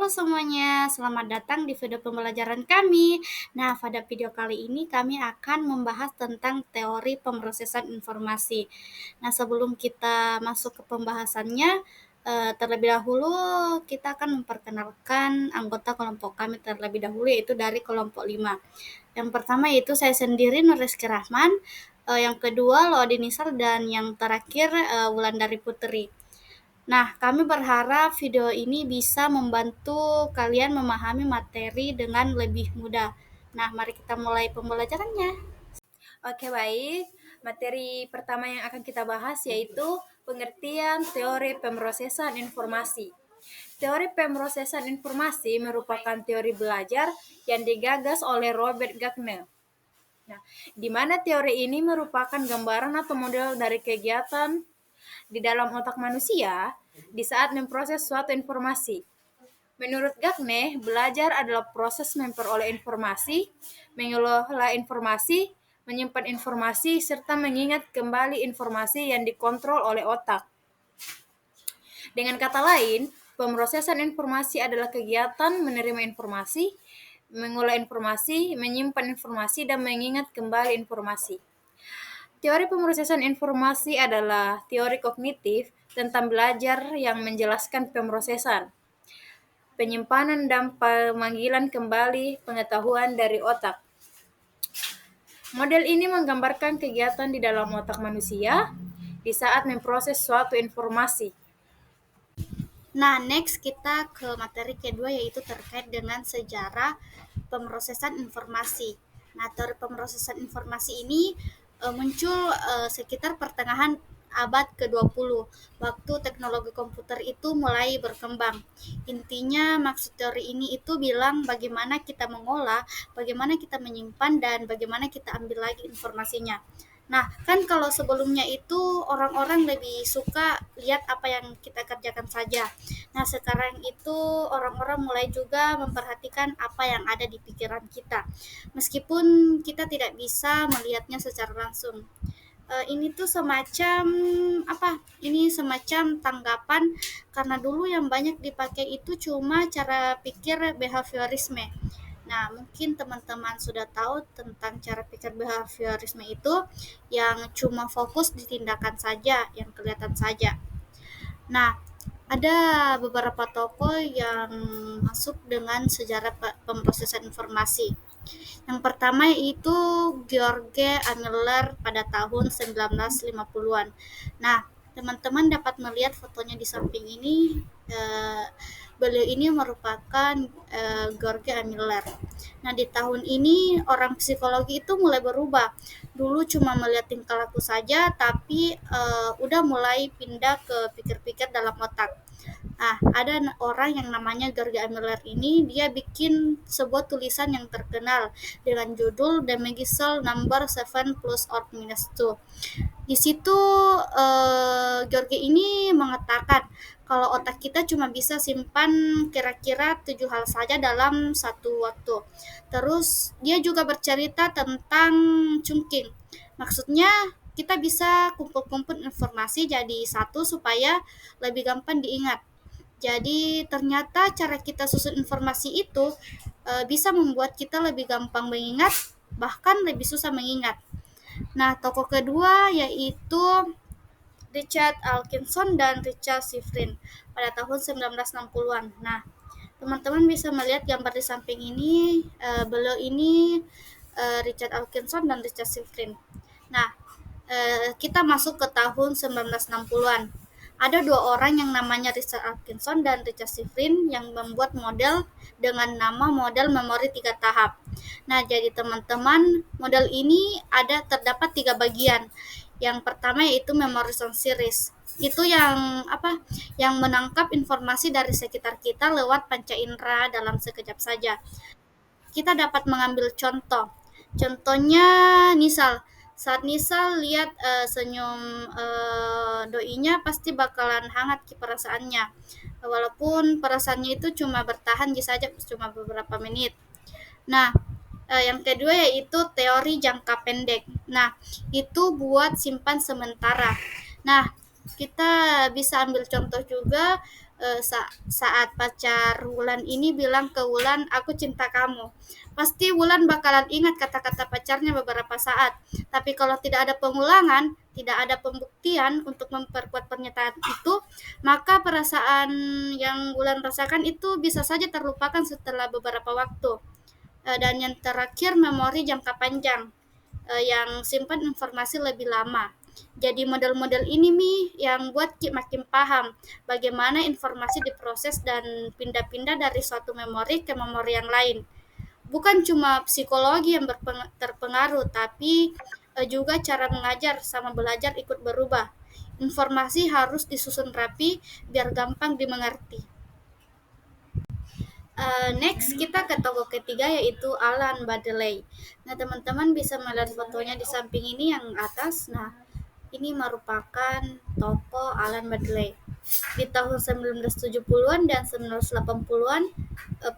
Halo semuanya, selamat datang di video pembelajaran kami. Nah, pada video kali ini kami akan membahas tentang teori pemrosesan informasi. Nah, sebelum kita masuk ke pembahasannya, terlebih dahulu kita akan memperkenalkan anggota kelompok kami terlebih dahulu, yaitu dari kelompok 5. Yang pertama yaitu saya sendiri, Nuriski Rahman, yang kedua Lodi Nisar, dan yang terakhir Wulandari Putri. Nah, kami berharap video ini bisa membantu kalian memahami materi dengan lebih mudah. Nah, mari kita mulai pembelajarannya. Oke, baik. Materi pertama yang akan kita bahas yaitu pengertian teori pemrosesan informasi. Teori pemrosesan informasi merupakan teori belajar yang digagas oleh Robert Gagner. Nah, di mana teori ini merupakan gambaran atau model dari kegiatan di dalam otak manusia di saat memproses suatu informasi. Menurut Gagne, belajar adalah proses memperoleh informasi, mengelola informasi, menyimpan informasi, serta mengingat kembali informasi yang dikontrol oleh otak. Dengan kata lain, pemrosesan informasi adalah kegiatan menerima informasi, mengolah informasi, menyimpan informasi, dan mengingat kembali informasi. Teori pemrosesan informasi adalah teori kognitif tentang belajar yang menjelaskan pemrosesan, penyimpanan dan pemanggilan kembali pengetahuan dari otak. Model ini menggambarkan kegiatan di dalam otak manusia di saat memproses suatu informasi. Nah, next kita ke materi kedua, yaitu terkait dengan sejarah pemrosesan informasi. Nah, teori pemrosesan informasi ini muncul sekitar pertengahan abad ke-20, waktu teknologi komputer itu mulai berkembang. Intinya maksud teori ini itu bilang bagaimana kita mengolah, bagaimana kita menyimpan, dan bagaimana kita ambil lagi informasinya. Nah, kan kalau sebelumnya itu orang-orang lebih suka lihat apa yang kita kerjakan saja. Nah, sekarang itu orang-orang mulai juga memperhatikan apa yang ada di pikiran kita. Meskipun kita tidak bisa melihatnya secara langsung. Ini tuh semacam apa? Ini semacam tanggapan karena dulu yang banyak dipakai itu cuma cara pikir behaviorisme. Nah, mungkin teman-teman sudah tahu tentang cara pikir behaviorisme itu yang cuma fokus di tindakan saja, yang kelihatan saja. Nah, ada beberapa tokoh yang masuk dengan sejarah pemrosesan informasi. Yang pertama itu George Amiller pada tahun 1950-an. Nah, teman-teman dapat melihat fotonya di samping ini. Beliau ini merupakan George Amiller. Nah, di tahun ini orang psikologi itu mulai berubah. Dulu cuma melihat tingkah laku saja, tapi udah mulai pindah ke pikir-pikir dalam otak. Nah, ada orang yang namanya George Miller ini, dia bikin sebuah tulisan yang terkenal dengan judul The Magical Number 7 plus or minus 2. Di situ George ini mengatakan kalau otak kita cuma bisa simpan kira-kira 7 hal saja dalam satu waktu. Terus dia juga bercerita tentang chunking. Maksudnya kita bisa kumpul-kumpul informasi jadi satu supaya lebih gampang diingat. Jadi ternyata cara kita susun informasi itu bisa membuat kita lebih gampang mengingat, bahkan lebih susah mengingat. Nah, tokoh kedua yaitu Richard Alkinson dan Richard Shifrin pada tahun 1960-an. Nah, teman-teman bisa melihat gambar di samping ini, beliau ini Richard Alkinson dan Richard Shifrin. Nah, kita masuk ke tahun 1960-an. Ada dua orang yang namanya Richard Atkinson dan Richard Shifrin yang membuat model dengan nama model memori 3 tahap. Nah, jadi teman-teman, model ini terdapat 3 bagian. Yang pertama yaitu memory sound series. Itu yang apa? Yang menangkap informasi dari sekitar kita lewat panca indera dalam sekejap saja. Kita dapat mengambil contoh. Contohnya Nisal. Saat Nisal lihat senyum doinya, pasti bakalan hangat perasaannya. Walaupun perasaannya itu cuma bertahan saja cuma beberapa menit. Nah, yang kedua yaitu teori jangka pendek. Nah, itu buat simpan sementara. Nah, kita bisa ambil contoh juga saat pacar Wulan ini bilang ke Wulan, "Aku cinta kamu." Pasti Wulan bakalan ingat kata-kata pacarnya beberapa saat. Tapi kalau tidak ada pengulangan, tidak ada pembuktian untuk memperkuat pernyataan itu, maka perasaan yang Wulan rasakan itu bisa saja terlupakan setelah beberapa waktu. Dan yang terakhir, memori jangka panjang yang simpan informasi lebih lama. Jadi model-model ini yang buat Ki makin paham bagaimana informasi diproses dan pindah-pindah dari suatu memori ke memori yang lain. Bukan cuma psikologi yang terpengaruh, tapi juga cara mengajar sama belajar ikut berubah. Informasi harus disusun rapi biar gampang dimengerti. Next kita ke toko ketiga yaitu Alan Baddeley. Nah, teman-teman bisa melihat fotonya di samping ini yang atas. Nah, ini merupakan toko Alan Baddeley. Di tahun 1970-an dan 1980-an,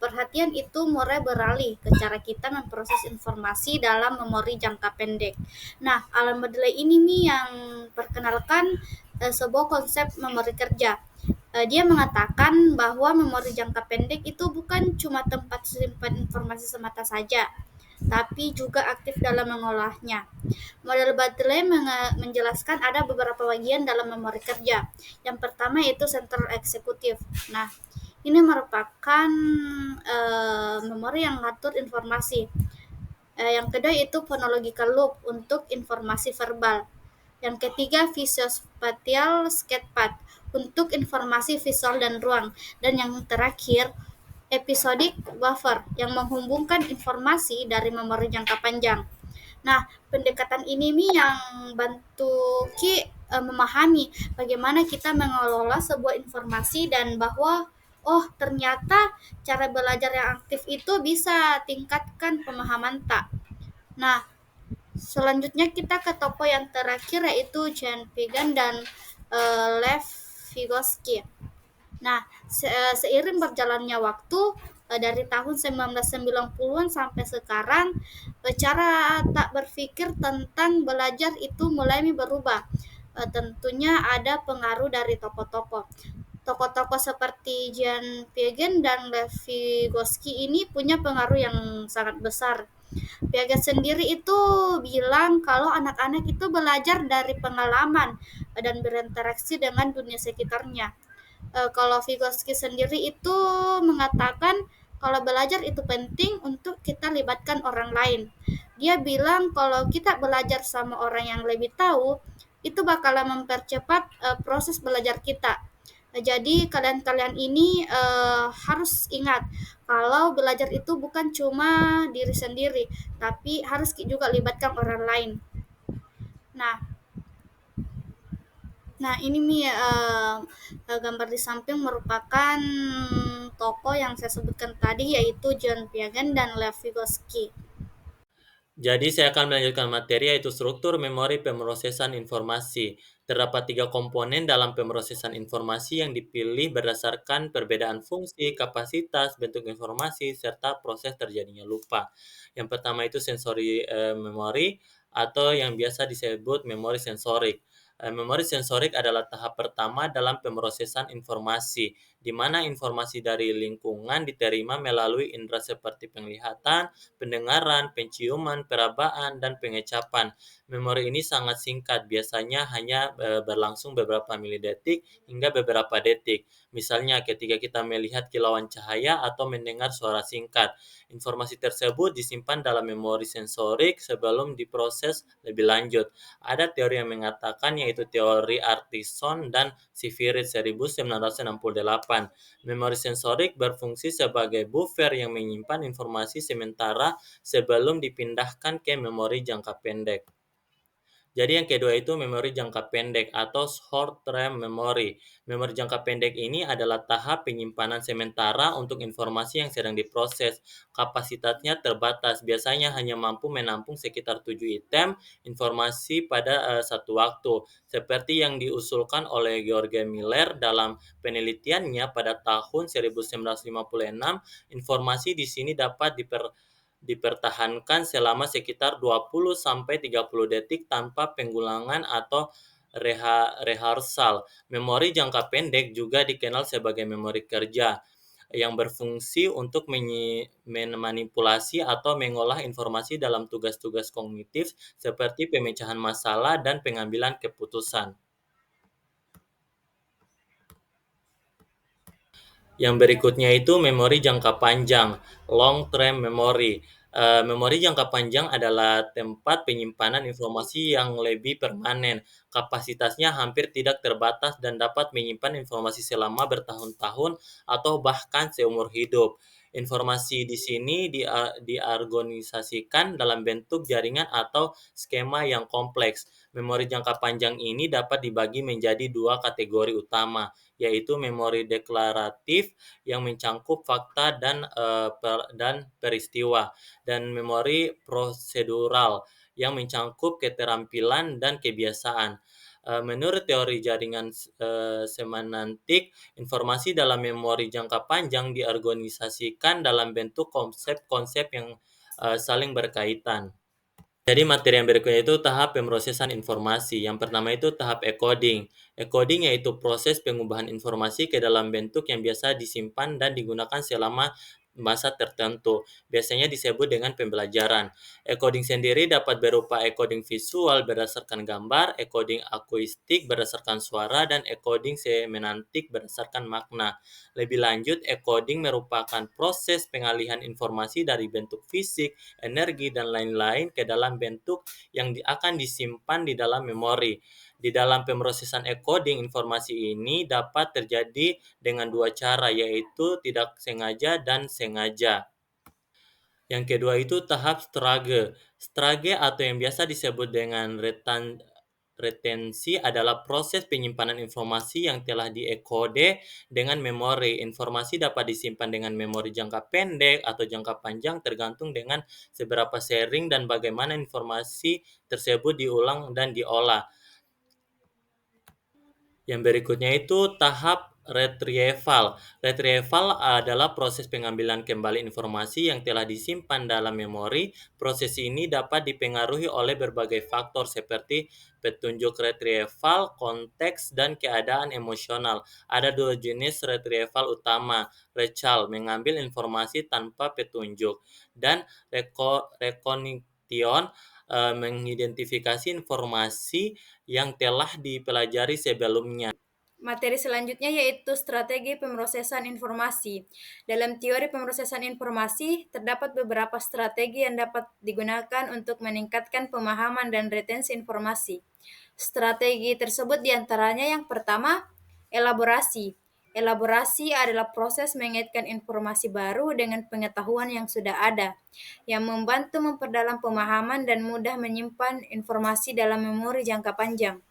perhatian itu mulai beralih ke cara kita memproses informasi dalam memori jangka pendek. Nah, Alan Baddeley ini yang perkenalkan sebuah konsep memori kerja. Dia mengatakan bahwa memori jangka pendek itu bukan cuma tempat simpan informasi semata saja, tapi juga aktif dalam mengolahnya. Model Bartley menjelaskan ada beberapa bagian dalam memori kerja. Yang pertama yaitu sentral eksekutif. Nah, ini merupakan memori yang mengatur informasi. Yang kedua itu phonological loop untuk informasi verbal. Yang ketiga visuospatial sketchpad untuk informasi visual dan ruang. Dan yang terakhir episodic buffer yang menghubungkan informasi dari memori jangka panjang. Nah, pendekatan ini yang bantu Ki memahami bagaimana kita mengelola sebuah informasi dan bahwa oh ternyata cara belajar yang aktif itu bisa tingkatkan pemahaman tak. Nah, selanjutnya kita ke toko yang terakhir yaitu Jan Pagan dan Lev Vygotsky. Nah, seiring berjalannya waktu dari tahun 1990-an sampai sekarang, cara tak berpikir tentang belajar itu mulai berubah. Tentunya ada pengaruh dari tokoh-tokoh. Tokoh-tokoh seperti Jan Piaget dan Lev Vygotsky ini punya pengaruh yang sangat besar. Piaget sendiri itu bilang kalau anak-anak itu belajar dari pengalaman dan berinteraksi dengan dunia sekitarnya. Kalau Vygotsky sendiri itu mengatakan kalau belajar itu penting untuk kita libatkan orang lain. Dia bilang kalau kita belajar sama orang yang lebih tahu, itu bakalan mempercepat proses belajar kita. Jadi kalian-kalian ini harus ingat kalau belajar itu bukan cuma diri sendiri, tapi harus juga libatkan orang lain. Nah, Nah, ini gambar di samping merupakan toko yang saya sebutkan tadi yaitu John Piaget dan Lev Vygotsky. Jadi saya akan melanjutkan materi yaitu struktur memori pemrosesan informasi. Terdapat 3 komponen dalam pemrosesan informasi yang dipilih berdasarkan perbedaan fungsi, kapasitas, bentuk informasi, serta proses terjadinya lupa. Yang pertama itu sensori memori atau yang biasa disebut memori sensorik. Memori sensorik adalah tahap pertama dalam pemrosesan informasi, di mana informasi dari lingkungan diterima melalui indera seperti penglihatan, pendengaran, penciuman, perabaan, dan pengecapan. Memori ini sangat singkat, biasanya hanya berlangsung beberapa milidetik hingga beberapa detik. Misalnya ketika kita melihat kilauan cahaya atau mendengar suara singkat. Informasi tersebut disimpan dalam memori sensorik sebelum diproses lebih lanjut. Ada teori yang mengatakan yaitu teori Artison dan Sivirit 1968. Memori sensorik berfungsi sebagai buffer yang menyimpan informasi sementara sebelum dipindahkan ke memori jangka pendek. Jadi yang kedua itu memori jangka pendek atau short term memory. Memori jangka pendek ini adalah tahap penyimpanan sementara untuk informasi yang sedang diproses. Kapasitasnya terbatas, biasanya hanya mampu menampung sekitar 7 item informasi pada satu waktu. Seperti yang diusulkan oleh George Miller dalam penelitiannya pada tahun 1956, informasi di sini dapat dipertahankan selama sekitar 20 sampai 30 detik tanpa pengulangan atau rehearsal. Memori jangka pendek juga dikenal sebagai memori kerja, yang berfungsi untuk memanipulasi atau mengolah informasi dalam tugas-tugas kognitif seperti pemecahan masalah dan pengambilan keputusan. Yang berikutnya itu memori jangka panjang, long term memory. Memori jangka panjang adalah tempat penyimpanan informasi yang lebih permanen. Kapasitasnya hampir tidak terbatas dan dapat menyimpan informasi selama bertahun-tahun atau bahkan seumur hidup. Informasi di sini diorganisasikan dalam bentuk jaringan atau skema yang kompleks. Memori jangka panjang ini dapat dibagi menjadi dua kategori utama, yaitu memori deklaratif yang mencangkup fakta dan peristiwa, dan memori prosedural yang mencangkup keterampilan dan kebiasaan. Menurut teori jaringan semantik, informasi dalam memori jangka panjang diorganisasikan dalam bentuk konsep-konsep yang saling berkaitan. Jadi materi yang berikutnya itu tahap pemrosesan informasi. Yang pertama itu tahap encoding. Encoding yaitu proses pengubahan informasi ke dalam bentuk yang biasa disimpan dan digunakan selama masa tertentu. Biasanya disebut dengan pembelajaran. Encoding sendiri dapat berupa encoding visual berdasarkan gambar, encoding akustik berdasarkan suara, dan encoding semantik berdasarkan makna. Lebih lanjut, encoding merupakan proses pengalihan informasi dari bentuk fisik, energi, dan lain-lain ke dalam bentuk yang akan disimpan di dalam memori. Di dalam pemrosesan encoding, informasi ini dapat terjadi dengan dua cara, yaitu tidak sengaja dan sengaja. Yang kedua itu tahap strage. Strage atau yang biasa disebut dengan retensi adalah proses penyimpanan informasi yang telah diekode dengan memori. Informasi dapat disimpan dengan memori jangka pendek atau jangka panjang tergantung dengan seberapa sering dan bagaimana informasi tersebut diulang dan diolah. Yang berikutnya itu tahap retrieval. Retrieval adalah proses pengambilan kembali informasi yang telah disimpan dalam memori. Proses ini dapat dipengaruhi oleh berbagai faktor seperti petunjuk retrieval, konteks, dan keadaan emosional. Ada dua jenis retrieval utama, recal, mengambil informasi tanpa petunjuk, dan recognition, mengidentifikasi informasi yang telah dipelajari sebelumnya. Materi selanjutnya yaitu strategi pemrosesan informasi. Dalam teori pemrosesan informasi, terdapat beberapa strategi yang dapat digunakan untuk meningkatkan pemahaman dan retensi informasi. Strategi tersebut diantaranya yang pertama, elaborasi. Elaborasi adalah proses mengaitkan informasi baru dengan pengetahuan yang sudah ada, yang membantu memperdalam pemahaman dan mudah menyimpan informasi dalam memori jangka panjang.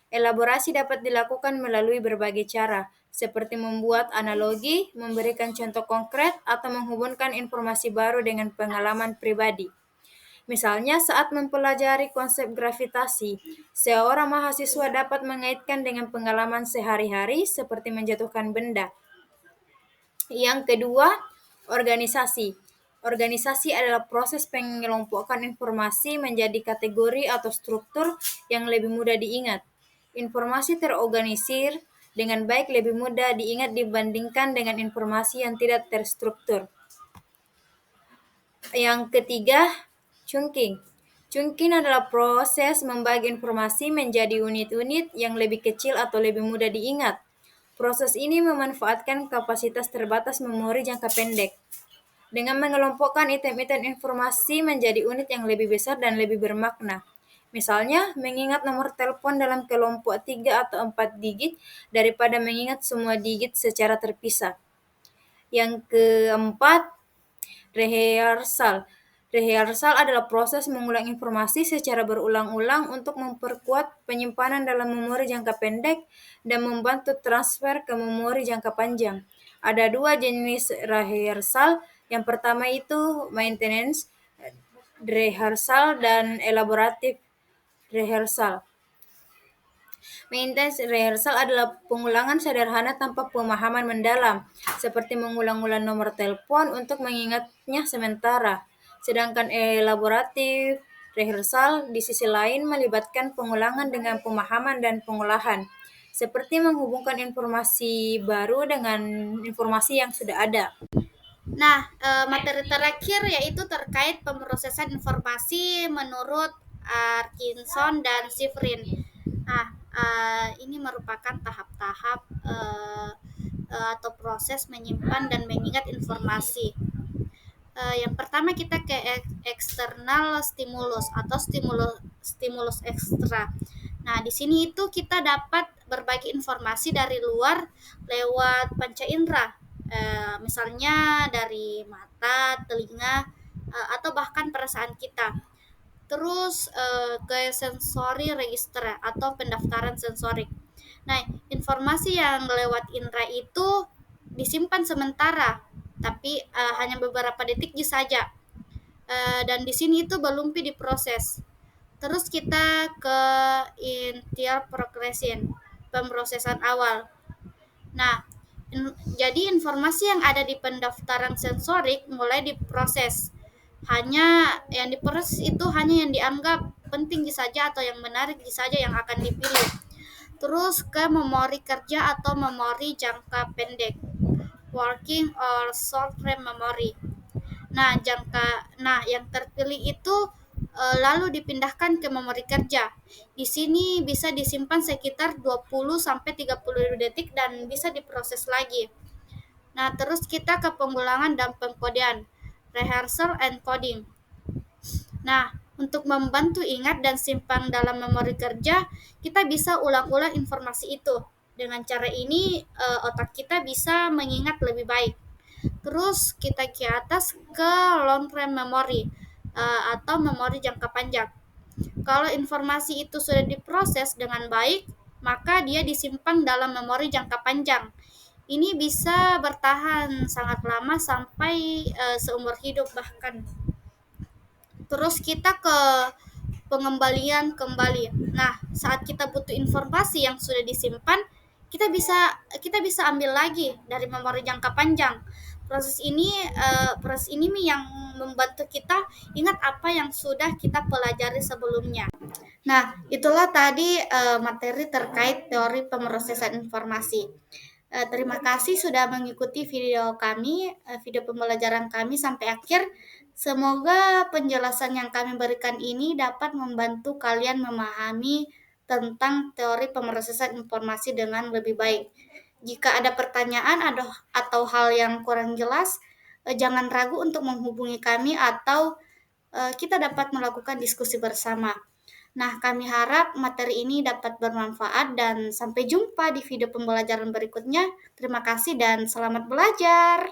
Elaborasi dapat dilakukan melalui berbagai cara, seperti membuat analogi, memberikan contoh konkret, atau menghubungkan informasi baru dengan pengalaman pribadi. Misalnya saat mempelajari konsep gravitasi, seorang mahasiswa dapat mengaitkan dengan pengalaman sehari-hari seperti menjatuhkan benda. Yang kedua, organisasi. Organisasi adalah proses pengelompokan informasi menjadi kategori atau struktur yang lebih mudah diingat. Informasi terorganisir dengan baik lebih mudah diingat dibandingkan dengan informasi yang tidak terstruktur. Yang ketiga, chunking. Chunking adalah proses membagi informasi menjadi unit-unit yang lebih kecil atau lebih mudah diingat. Proses ini memanfaatkan kapasitas terbatas memori jangka pendek. Dengan mengelompokkan item-item informasi menjadi unit yang lebih besar dan lebih bermakna. Misalnya, mengingat nomor telepon dalam kelompok 3 atau 4 digit daripada mengingat semua digit secara terpisah. Yang keempat, rehearsal. Rehearsal adalah proses mengulang informasi secara berulang-ulang untuk memperkuat penyimpanan dalam memori jangka pendek dan membantu transfer ke memori jangka panjang. Ada dua jenis rehearsal. Yang pertama itu maintenance rehearsal dan elaborative rehearsal. Maintenance rehearsal adalah pengulangan sederhana tanpa pemahaman mendalam, seperti mengulang-ulang nomor telepon untuk mengingatnya sementara. Sedangkan elaborative Rehearsal di sisi lain melibatkan pengulangan dengan pemahaman dan pengolahan, seperti menghubungkan informasi baru dengan informasi yang sudah ada. Nah, materi terakhir yaitu terkait pemrosesan informasi menurut Atkinson dan Shiffrin. Nah, ini merupakan tahap-tahap atau proses menyimpan dan mengingat informasi. Yang pertama kita ke eksternal stimulus atau stimulus ekstra. Nah, di sini itu kita dapat berbagi informasi dari luar lewat panca indera, misalnya dari mata, telinga, atau bahkan perasaan kita. Terus ke sensory register atau pendaftaran sensorik. Nah, informasi yang lewat indera itu disimpan sementara, tapi hanya beberapa detik saja. Dan di sini itu belum diproses. Terus kita ke initial progression, pemrosesan awal. Nah, jadi informasi yang ada di pendaftaran sensorik mulai diproses. Hanya yang diproses itu hanya yang dianggap penting saja atau yang menarik saja yang akan dipilih. Terus ke memori kerja atau memori jangka pendek, working or short term memory. Nah, yang terpilih itu lalu dipindahkan ke memori kerja. Di sini bisa disimpan sekitar 20 sampai 30 detik dan bisa diproses lagi. Nah, terus kita ke pengulangan dan pengkodean, rehearsal and coding. Nah, untuk membantu ingat dan simpan dalam memori kerja, kita bisa ulang-ulang informasi itu. Dengan cara ini, otak kita bisa mengingat lebih baik. Terus kita ke atas ke long term memory atau memori jangka panjang. Kalau informasi itu sudah diproses dengan baik, maka dia disimpan dalam memori jangka panjang. Ini bisa bertahan sangat lama sampai seumur hidup bahkan. Terus kita ke pengembalian kembali. Nah, saat kita butuh informasi yang sudah disimpan, kita bisa ambil lagi dari memori jangka panjang. Proses ini yang membantu kita ingat apa yang sudah kita pelajari sebelumnya. Nah, itulah tadi materi terkait teori pemrosesan informasi. Terima kasih sudah mengikuti video pembelajaran kami sampai akhir. Semoga penjelasan yang kami berikan ini dapat membantu kalian memahami tentang teori pemrosesan informasi dengan lebih baik. Jika ada pertanyaan atau hal yang kurang jelas, jangan ragu untuk menghubungi kami atau kita dapat melakukan diskusi bersama. Nah, kami harap materi ini dapat bermanfaat dan sampai jumpa di video pembelajaran berikutnya. Terima kasih dan selamat belajar.